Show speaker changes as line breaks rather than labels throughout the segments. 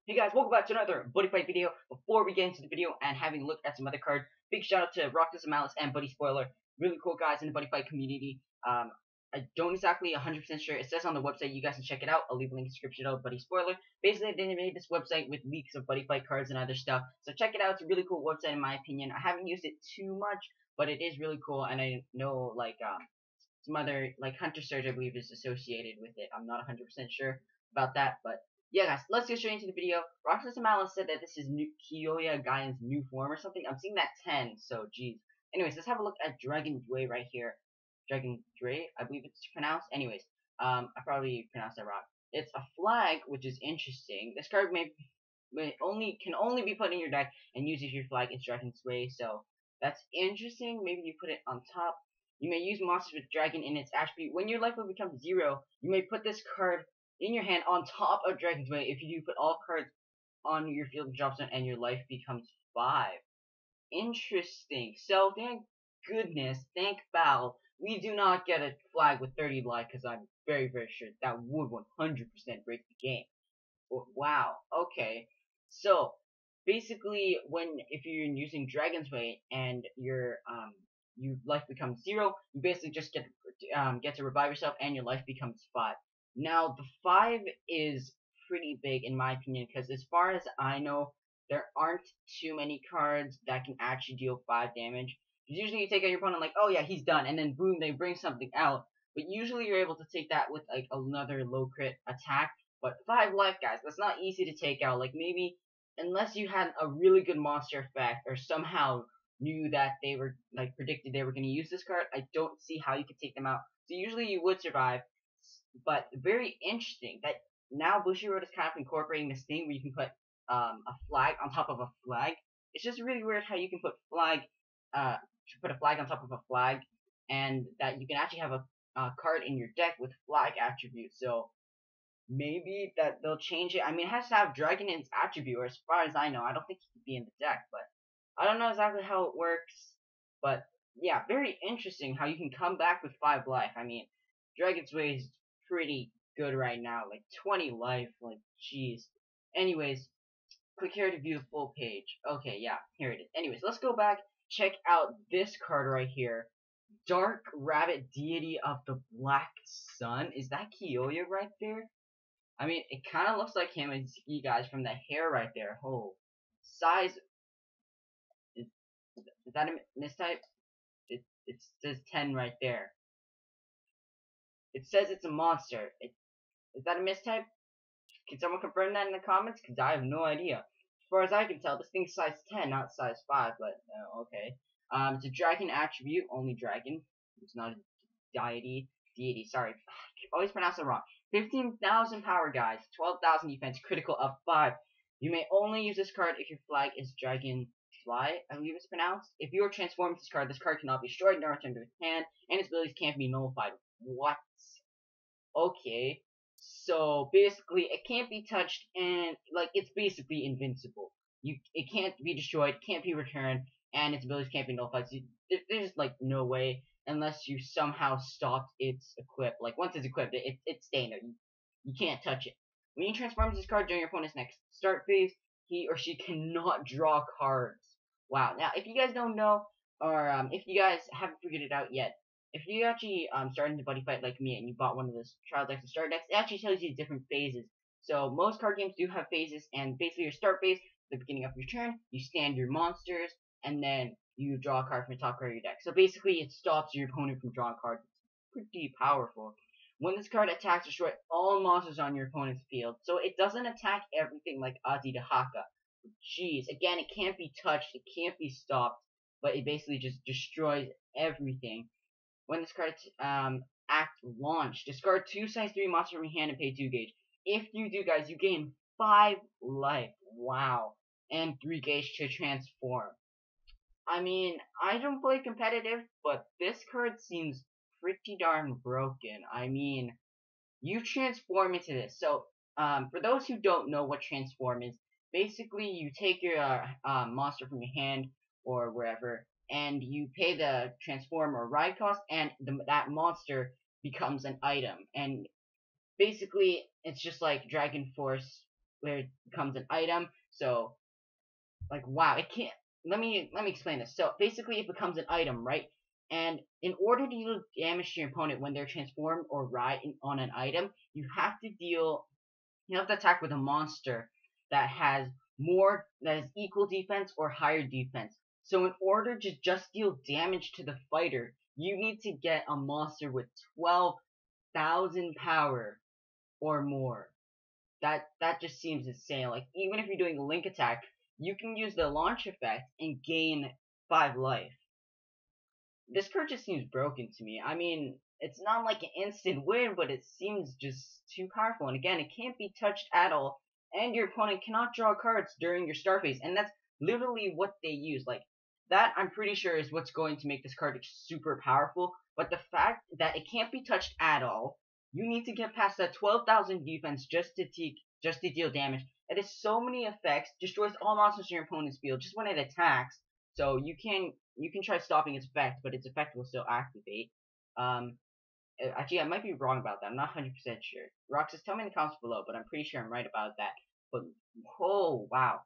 Hey guys, welcome back to another Buddy Fight video. Before we get into the video and having a look at some other cards, big shout out to Rockdust Malice and Buddy Spoiler. Really cool guys in the Buddy Fight community. I don't exactly 100% sure. It says on the website, you guys can check it out. I'll leave a link in the description of Buddy Spoiler. Basically, they made this website with leaks of Buddy Fight cards and other stuff. So check it out. It's a really cool website in my opinion. I haven't used it too much, but it is really cool. And I know some other Hunter Surge I believe is associated with it. I'm not 100% sure about that, but yeah, guys, let's get straight into the video. Rockdust Malice said that this is Kyoya Gaian's new form or something. I'm seeing that 10, so geez. Anyways, let's have a look at Drei right here. Drei, I believe it's pronounced. Anyways, I probably pronounced that wrong. It's a flag, which is interesting. This card can only be put in your deck and used if your flag is Drei, so that's interesting. Maybe you put it on top. You may use monsters with dragon in its attribute. When your life will become 0, you may put this card in your hand on top of Dragon's Way. If you do, put all cards on your field drop zone and your life becomes 5. Interesting. So thank goodness, thank Val, we do not get a flag with 30 life, because I'm very, very sure that would 100% break the game. Wow. Okay. So basically, if you're using Dragon's Way and your life becomes 0, you basically just get to revive yourself and your life becomes 5. Now, the 5 is pretty big in my opinion, because as far as I know, there aren't too many cards that can actually deal 5 damage. Usually you take out your opponent like, oh yeah, he's done, and then boom, they bring something out. But usually you're able to take that with like another low crit attack. But 5 life, guys, that's not easy to take out. Like maybe, unless you had a really good monster effect, or somehow knew that they were, predicted they were going to use this card, I don't see how you could take them out. So usually you would survive. But very interesting that now BUSHIROAD is kind of incorporating this thing where you can put a flag on top of a flag. It's just really weird how you can put a flag on top of a flag, and that you can actually have a card in your deck with flag attributes. So maybe that they'll change it. I mean, it has to have dragon in its attribute, or as far as I know, I don't think it could be in the deck, but I don't know exactly how it works. But yeah, very interesting how you can come back with 5 life. I mean, Dragon's Way is pretty good right now, like 20 life, like jeez. Anyways, click here to view the full page. Okay, yeah, here it is. Anyways, let's go back, check out this card right here. Dark Rabbit, Deity of the Black Sun. Is that Kyoya right there? I mean, it kind of looks like him, as you guys, from the hair right there. Oh, size. Is that a mistype? It says 10 right there. It says it's a monster. Is that a mistype? Can someone confirm that in the comments? Because I have no idea. As far as I can tell, this thing's size 10, not size 5, but okay. It's a dragon attribute, only dragon. It's not a deity, sorry. I always pronounce it wrong. 15,000 power, guys. 12,000 defense, critical of 5. You may only use this card if your flag is Dragonfly, I believe it's pronounced. If you are transformed this card cannot be destroyed nor returned to its hand, and its abilities can't be nullified. What? Okay. So basically, it can't be touched, and it's basically invincible. It can't be destroyed, can't be returned, and its abilities can't be nullified. So there's no way unless you somehow stopped its equip. Like once it's equipped, it's staying there. You can't touch it. When you transform this card during your opponent's next start phase, he or she cannot draw cards. Wow. Now, if you guys don't know, or if you guys haven't figured it out yet, if you actually started the Buddy Fight like me and you bought one of those trial decks and start decks, it actually tells you different phases. So most card games do have phases, and basically your start phase, the beginning of your turn, you stand your monsters, and then you draw a card from the top card of your deck. So basically it stops your opponent from drawing cards. It's pretty powerful. When this card attacks, destroy all monsters on your opponent's field. So it doesn't attack everything like Azidahaka. Jeez, again, it can't be touched, it can't be stopped, but it basically just destroys everything. When this card act launch, discard 2 size 3 monsters from your hand and pay 2 gauge. If you do, guys, you gain 5 life. Wow. And 3 gauge to transform. I mean, I don't play competitive, but this card seems pretty darn broken. I mean, you transform into this. So, for those who don't know what transform is, basically you take your monster from your hand or wherever, and you pay the transform or ride cost, and that monster becomes an item. And basically, it's just like Dragon Force where it becomes an item. So, like, wow, it can't. Let me explain this. So basically, it becomes an item, right? And in order to deal damage to your opponent when they're transformed or ride on an item, you have to attack with a monster that has equal defense or higher defense. So in order to just deal damage to the fighter, you need to get a monster with 12,000 power or more. That just seems insane. Like, even if you're doing a link attack, you can use the launch effect and gain 5 life. This card just seems broken to me. I mean, it's not like an instant win, but it seems just too powerful. And again, it can't be touched at all, and your opponent cannot draw cards during your start phase. And that's literally what they use. Like, that, I'm pretty sure, is what's going to make this card super powerful. But the fact that it can't be touched at all, you need to get past that 12,000 defense just to deal damage. It has so many effects, destroys all monsters in your opponent's field just when it attacks. So you can try stopping its effect, but its effect will still activate. Actually, I might be wrong about that. I'm not 100% sure. Roxas, tell me in the comments below, but I'm pretty sure I'm right about that. But, oh, wow.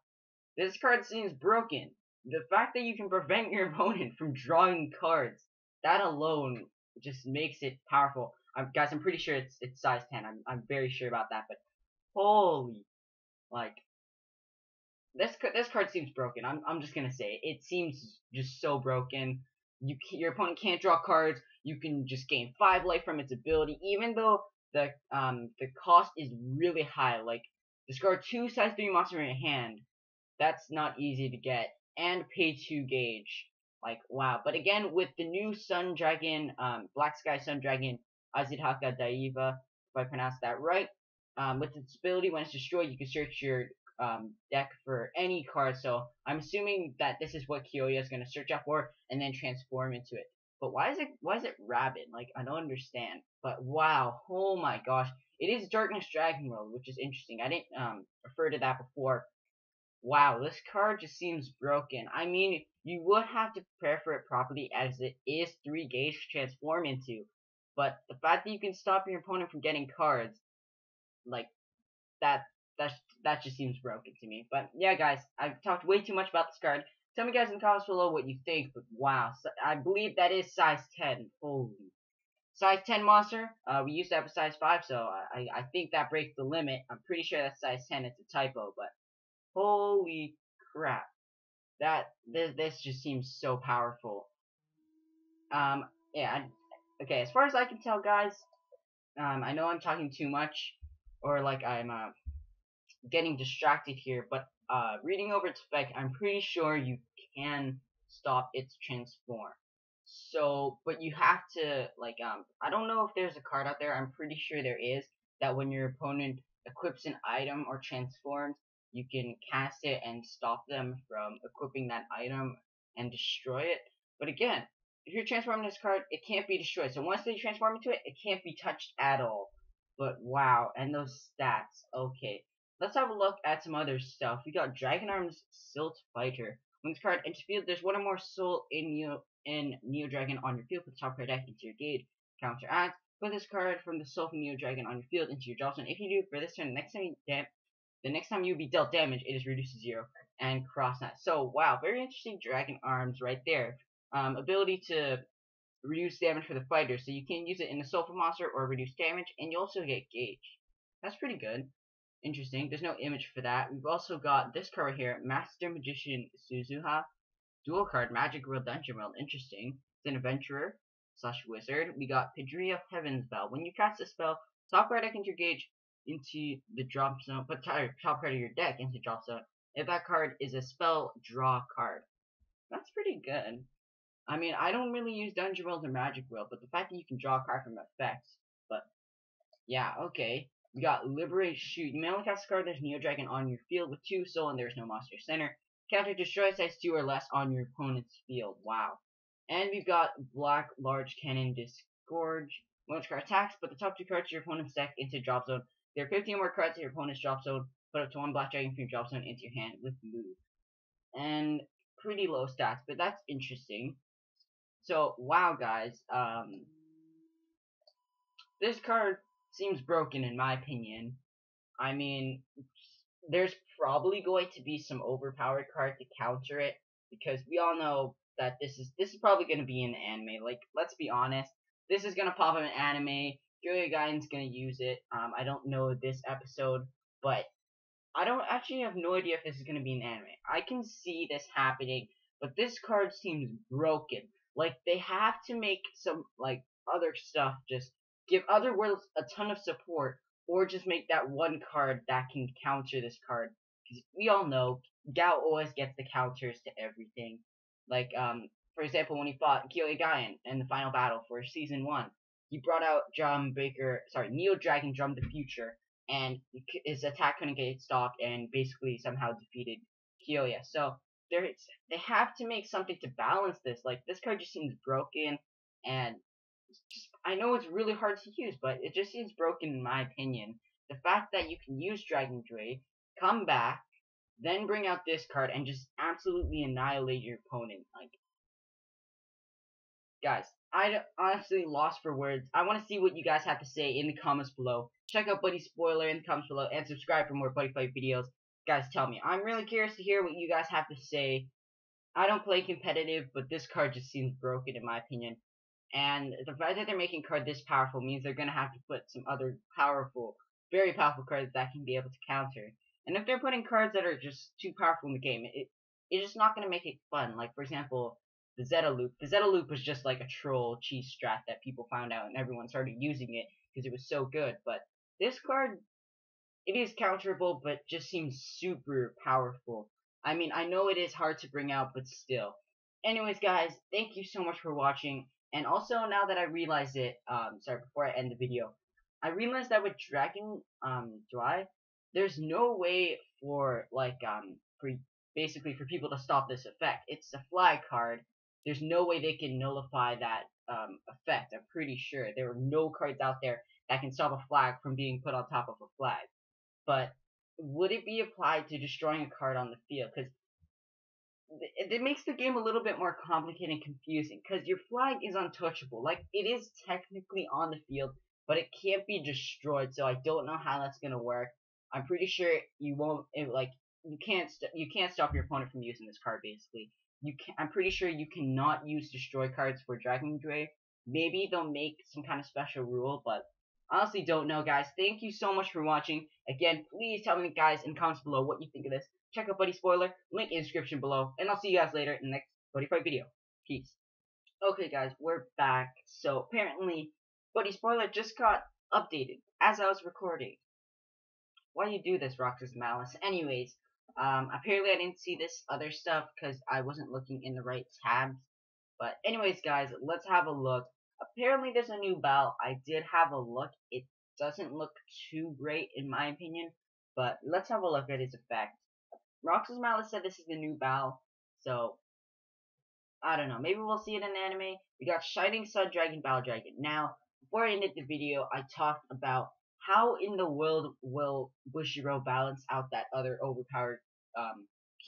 This card seems broken. The fact that you can prevent your opponent from drawing cards, that alone just makes it powerful. Guys, I'm pretty sure it's size 10. I'm very sure about that, but holy, like, this card seems broken. I'm just gonna say it seems just so broken. Your opponent can't draw cards. You can just gain 5 life from its ability, even though the cost is really high. Like, discard 2 size 3 monsters in your hand. That's not easy to get, and pay 2 gauge. Like, wow. But again, with the new Sun Dragon, Black Sky Sun Dragon, SUZUHA Daiva, if I pronounced that right, with its ability, when it's destroyed, you can search your deck for any card. So I'm assuming that this is what Kiyoya is going to search out for and then transform into it. But why is it rabbit? Like, I don't understand. But wow, oh my gosh, it is Darkness Dragon World, which is interesting. I didn't refer to that before. Wow, this card just seems broken. I mean, you would have to prepare for it properly, as it is 3 gauge to transform into. But the fact that you can stop your opponent from getting cards, like, that just seems broken to me. But yeah, guys, I've talked way too much about this card. Tell me, guys, in the comments below what you think. But wow, I believe that is size 10. Holy. Size 10 monster. We used to have a size 5, so I think that breaks the limit. I'm pretty sure that's size 10. It's a typo, but holy crap. This just seems so powerful. Yeah, okay, as far as I can tell, guys, I know I'm talking too much, or like I'm getting distracted here, but reading over its effect, I'm pretty sure you can stop its transform. So, but you have to, like, I don't know if there's a card out there, I'm pretty sure there is, that when your opponent equips an item or transforms, you can cast it and stop them from equipping that item and destroy it. But again, if you're transforming this card, it can't be destroyed. So once they transform into it, it can't be touched at all. But wow, and those stats, okay. Let's have a look at some other stuff. We got DRAGONARMS SILT Fighter. When this card enters field, there's one or more soul in Neo Dragon on your field. Put the top card deck into your gauge. Counteract. Put this card from the soul from Neo Dragon on your field into your drop zone. If you do, for this turn, the next time you be dealt damage, it is reduced to 0. And cross that. So wow, very interesting DRAGONARMS right there. Ability to reduce damage for the fighter, so you can use it in a soulful monster or reduce damage, and you also get gauge. That's pretty good. Interesting. There's no image for that. We've also got this card right here, Master Magician SUZUHA. Dual card, Magic World Dungeon World. Interesting. It's an adventurer / wizard. We got Pedria of Heaven's Bell. When you cast a spell, top card deck into your gauge into the drop zone. Put top card of your deck into drop zone. If that card is a spell, draw card. That's pretty good. I mean, I don't really use Dungeon World or Magic World, but the fact that you can draw a card from effects. But yeah, okay. We got Liberate Shoot. You may only cast a card that's Neo Dragon on your field with 2 soul and there's no monster center. Counter destroy size 2 or less on your opponent's field. Wow. And we've got Black Large Cannon Disgorge. When this card attacks, put the top 2 cards of your opponent's deck into drop zone. There are 15 more cards in your opponent's drop zone. Put up to 1 Black Dragon from your drop zone into your hand with move. And pretty low stats, but that's interesting. So, wow, guys. This card seems broken in my opinion. I mean, there's probably going to be some overpowered card to counter it, because we all know that this is probably going to be in the anime. Like, let's be honest, this is going to pop in an anime. Kyoya Gaien's going to use it. I don't know this episode, but I don't actually have no idea if this is going to be an anime. I can see this happening, but this card seems broken. Like, they have to make some, like, other stuff, just give other worlds a ton of support, or just make that one card that can counter this card. Because we all know, Gao always gets the counters to everything. Like, for example, when he fought Kyoya Gaien in the final battle for Season 1, he brought out Neo Dragon Drum the Future, and his attack couldn't get stopped, and basically somehow defeated Kyoya. So they have to make something to balance this. Like, this card just seems broken, and I know it's really hard to use, but it just seems broken in my opinion. The fact that you can use Dragon Drei, come back, then bring out this card, and just absolutely annihilate your opponent. Like, guys, I honestly lost for words. I want to see what you guys have to say in the comments below. Check out Buddy Spoiler in the comments below, and subscribe for more Buddy Fight videos. Guys, tell me. I'm really curious to hear what you guys have to say. I don't play competitive, but this card just seems broken in my opinion. And the fact that they're making a card this powerful means they're going to have to put some other powerful, very powerful cards that can be able to counter. And if they're putting cards that are just too powerful in the game, it's just not going to make it fun. Like, for example, the Zeta Loop. The Zeta Loop was just like a troll cheese strat that people found out and everyone started using it because it was so good. But this card, it is counterable, but just seems super powerful. I mean, I know it is hard to bring out, but still. Anyways, guys, thank you so much for watching. And also, now that I realize it, before I end the video, I realized that with Drei, there's no way for, like, basically for people to stop this effect. It's a flag card. There's no way they can nullify that, effect. I'm pretty sure. There are no cards out there that can stop a flag from being put on top of a flag. But would it be applied to destroying a card on the field? Because it makes the game a little bit more complicated and confusing, because your flag is untouchable. Like, it is technically on the field, but it can't be destroyed, so I don't know how that's gonna work. I'm pretty sure you won't, you can't stop your opponent from using this card, basically. I'm pretty sure you cannot use destroy cards for Dragon Drei. Maybe they'll make some kind of special rule, but honestly don't know, guys. Thank you so much for watching. Again, please tell me, guys, in the comments below what you think of this. Check out Buddy Spoiler, link in the description below, and I'll see you guys later in the next Buddy Fight video. Peace. Okay, guys, we're back. So, apparently, Buddy Spoiler just got updated as I was recording. Why do you do this, Roxas Malice? Anyways, apparently I didn't see this other stuff because I wasn't looking in the right tabs. But anyways, guys, let's have a look. Apparently there's a new battle. I did have a look. It doesn't look too great in my opinion, but let's have a look at its effect. Roxas Malice said this is the new battle, so I don't know. Maybe we'll see it in anime. We got Shining Sun Dragon, Battle Dragon. Now, before I ended the video, I talked about how in the world will Bushiroad balance out that other overpowered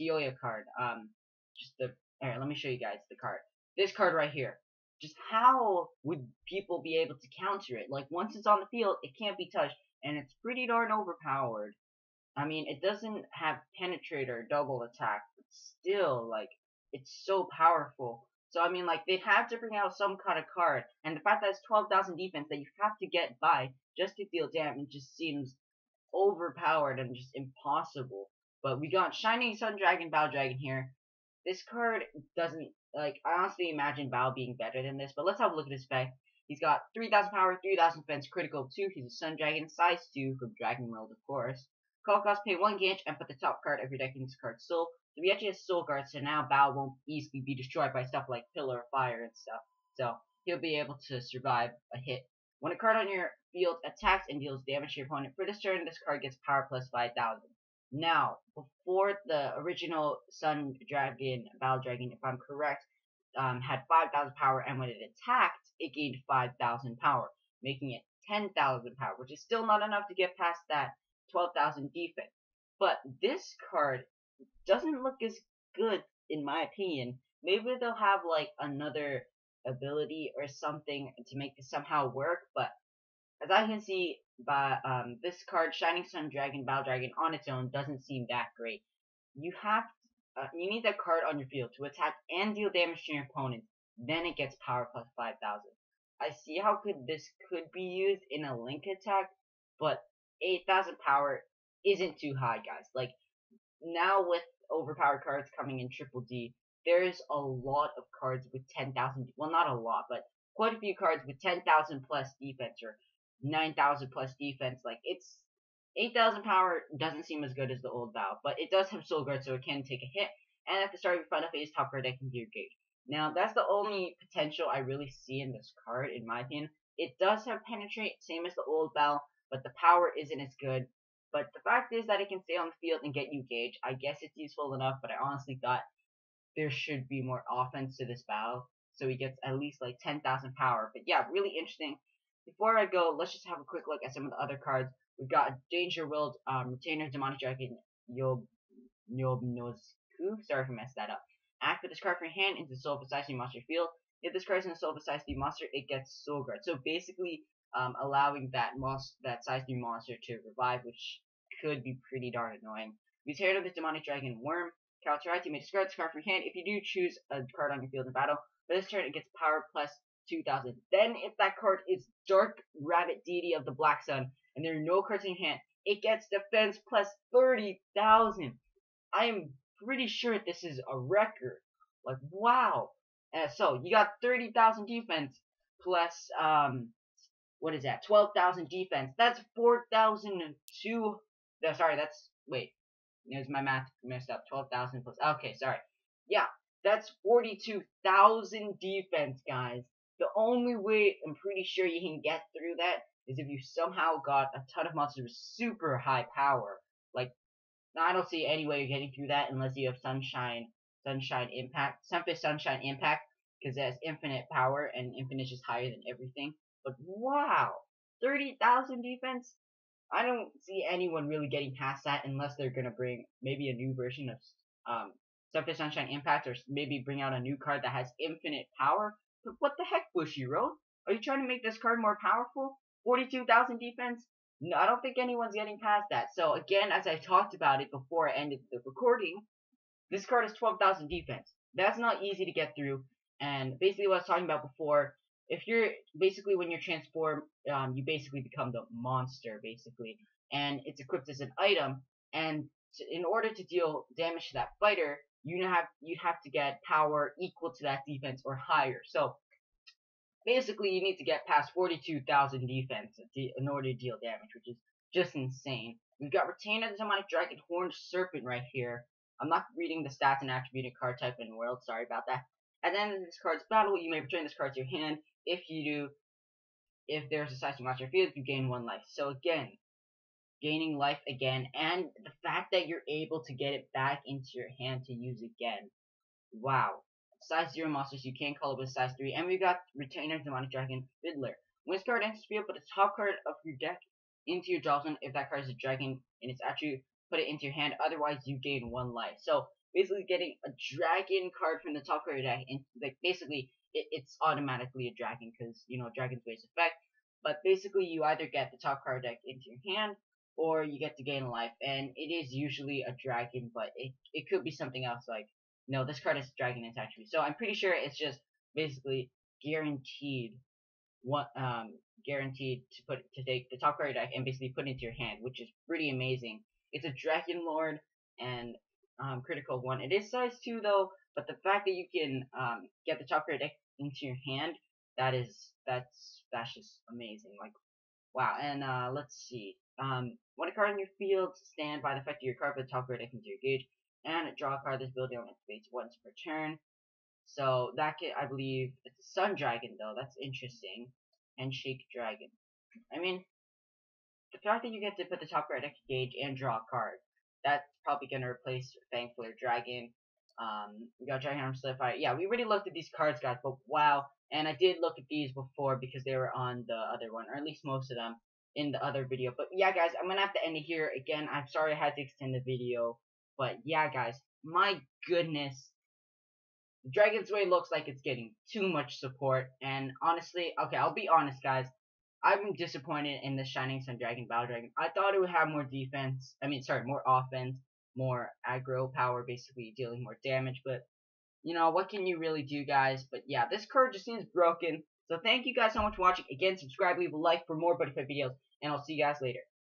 Kyoya card. Alright, let me show you guys the card. This card right here. Just how would people be able to counter it? Like, once it's on the field, it can't be touched, and it's pretty darn overpowered. I mean, it doesn't have penetrate or double attack, but still, like, it's so powerful. So, I mean, like, they'd have to bring out some kind of card, and the fact that it's 12,000 defense that you have to get by just to deal damage just seems overpowered and just impossible. But we got Shining Sun Dragon, Battle Dragon here. This card doesn't, like, I honestly imagine Bao being better than this, but let's have a look at his spec. He's got 3,000 power, 3,000 defense, critical 2. He's a Sun Dragon, size 2 from Dragon World, of course. Call cost, pay 1 Ganch, and put the top card of your deck in this card's soul. So we actually have soul guards, so now Bao won't easily be destroyed by stuff like Pillar of Fire and stuff. So he'll be able to survive a hit. When a card on your field attacks and deals damage to your opponent, for this turn, this card gets power plus 5,000. Now, before the original Sun Dragon, Battle Dragon, if I'm correct, had 5,000 power, and when it attacked, it gained 5,000 power, making it 10,000 power, which is still not enough to get past that 12,000 defense. But this card doesn't look as good, in my opinion. Maybe they'll have, like, another ability or something to make this somehow work, but as I can see by this card, Shining Sun Dragon, Battle Dragon, on its own doesn't seem that great. You need that card on your field to attack and deal damage to your opponent. Then it gets power plus 5,000. I see how this could be used in a link attack, but 8,000 power isn't too high, guys. Like, now with overpowered cards coming in Triple D, there's a lot of cards with 10,000. Well, not a lot, but quite a few cards with 10,000 plus defense or 9,000 plus defense. Like, it's 8,000 power doesn't seem as good as the old Bow, but it does have Soul Guard, so it can take a hit. And at the start of your final phase, top card deck can gear gauge. Now, that's the only potential I really see in this card, in my opinion. It does have Penetrate, same as the old Bow, but the power isn't as good. But the fact is that it can stay on the field and get you gauge. I guess it's useful enough, but I honestly thought there should be more offense to this Bow, so he gets at least like 10,000 power. But yeah, really interesting. Before I go, let's just have a quick look at some of the other cards. We've got Danger Willed, Retainer, Demonic Dragon, YOBNOZKU. Sorry if I messed that up. Activate this card from your hand into the soul of a size 3 monster field. If this card is in the soul of a size 3 monster, it gets Soul Guard. So basically, allowing that size 3 monster to revive, which could be pretty darn annoying. We tear the Demonic Dragon Worm. Caltrite, you may discard this card from your hand if you do choose a card on your field in battle. For this turn, it gets power plus 2,000. Then, if that card is Dark Rabbit Deity of the Black Sun, and there are no cards in your hand, it gets defense plus 30,000. I am pretty sure this is a record. Like, wow. So, you got 30,000 defense plus, what is that? 12,000 defense. That's 4,002. Sorry, wait. There's my math messed up. 12,000 plus. Okay, sorry. Yeah, that's 42,000 defense, guys. The only way I'm pretty sure you can get through that is if you somehow got a ton of monsters with super high power. Like, I don't see any way you're getting through that unless you have Sunshine Impact, Sunfist Sunshine Impact, because it has infinite power and infinite is just higher than everything. But wow, 30,000 defense. I don't see anyone really getting past that unless they're gonna bring maybe a new version of Sunfist Sunshine Impact, or maybe bring out a new card that has infinite power. But what the heck, BUSHIROAD? Are you trying to make this card more powerful? 42,000 defense? No, I don't think anyone's getting past that. So again, as I talked about it before I ended the recording, this card is 12,000 defense. That's not easy to get through. And basically what I was talking about before, if you're basically when you're transformed, you basically become the monster basically, and it's equipped as an item. And in order to deal damage to that fighter, you'd have to get power equal to that defense or higher. So basically, you need to get past 42,000 defense in order to deal damage, which is just insane. We've got Retainer, the Demonic Dragon, Horned Serpent right here. I'm not reading the stats and attributed card type in world, sorry about that. At the end of this card's battle, you may return this card to your hand. If you do, if there's a size to monster field, you gain 1 life. So again, gaining life again, and the fact that you're able to get it back into your hand to use again. Wow. Size 0 monsters you can call it with size 3. And we got Retainer, Demonic Dragon, Fiddler. When this card enters the field, put the top card of your deck into your draw zone. If that card is a dragon and it's actually put it into your hand, otherwise you gain 1 life. So basically getting a dragon card from the top card of your deck, and like basically it's automatically a dragon because you know dragon's base effect. But basically you either get the top card deck into your hand or you get to gain life, and it is usually a dragon, but it could be something else like no, this card is dragon attachment. So I'm pretty sure it's just basically guaranteed guaranteed to take the top card deck and basically put it into your hand, which is pretty amazing. It's a Dragon Lord and critical 1. It is size 2 though, but the fact that you can get the top card deck into your hand, that's just amazing. Like wow. And let's see. When a card in your field, stand by the effect of your card, put the top card deck into your gauge. And draw a card this building on its base once per turn. So that I believe it's a Sun Dragon though. That's interesting. Handshake Dragon. I mean, the fact that you get to put the top card deck gauge and draw a card, that's probably gonna replace Fangflare Dragon. We got DRAGONARMS Solidify. Yeah, we already looked at these cards, guys. But wow, and I did look at these before because they were on the other one, or at least most of them in the other video. But yeah, guys, I'm gonna have to end it here. Again, I'm sorry I had to extend the video. But yeah, guys, my goodness, Dragon's Way looks like it's getting too much support. And honestly, okay, I'll be honest, guys. I'm disappointed in the Shining Sun Dragon Battle Dragon. I thought it would have more defense. I mean, sorry, more offense, more aggro power, basically dealing more damage. But you know, what can you really do, guys? But yeah, this card just seems broken. So thank you guys so much for watching. Again, subscribe, leave a like for more Buddy Fight videos, and I'll see you guys later.